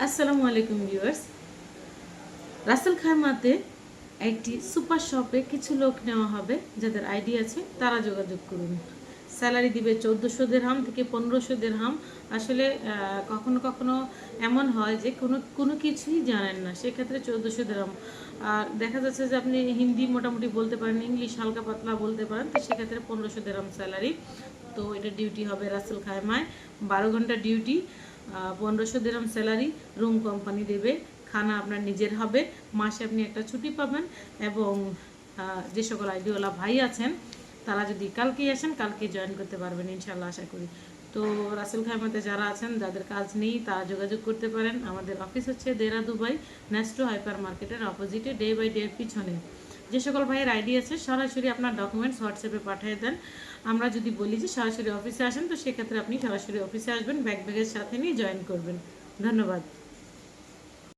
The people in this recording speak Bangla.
আসসালামু আলাইকুম ভিউয়ার্স। রাসেল খাইমাতে একটি সুপার শপে কিছু লোক নেওয়া হবে, যাদের আইডি আছে তারা যোগাযোগ করুন। স্যালারি দিবে 1400 দিরহাম থেকে 1500 দিরহাম। আসলে কখনো কখনো এমন হয় যে কোনো কোনো কিছুই জানেন না, সেক্ষেত্রে 1400 দিরহাম। আর দেখা যাচ্ছে যে আপনি হিন্দি মোটামুটি বলতে পারেন, ইংলিশ হালকা পাতলা বলতে পারেন, তো সেক্ষেত্রে 1500 দিরহাম স্যালারি। তো এটা ডিউটি হবে রাসেল খাইমায়, 12 ঘন্টা ডিউটি, 1500 দিরহাম স্যালারি। রুম কোম্পানি দেবে, খানা আপনার নিজের হবে, মাসে আপনি একটা ছুটি পাবেন। এবং যে সকল আইডিওয়ালা ভাই আছেন তারা যদি কালকেই আসেন, কালকেই জয়েন করতে পারবেন ইনশাল্লাহ, আশা করি। তো রাসেল খাইমাতে যারা আছেন, যাদের কাজ নেই, তারা যোগাযোগ করতে পারেন। আমাদের অফিস হচ্ছে দেরা দুবাই, নেস্টো হাইপার মার্কেটের অপোজিটে, ডে বাই ডে এর পিছনে। যে সকল ভাইয়ের আইডি আছে সরাসরি আপনার ডকুমেন্টস হোয়াটসঅ্যাপে পাঠিয়ে দেন। আমরা যদি বলি যে সরাসরি অফিসে আসেন, তো সেক্ষেত্রে আপনি সরাসরি অফিসে আসবেন, ব্যাগ ব্যাগের সাথে নিয়ে জয়েন করবেন। ধন্যবাদ।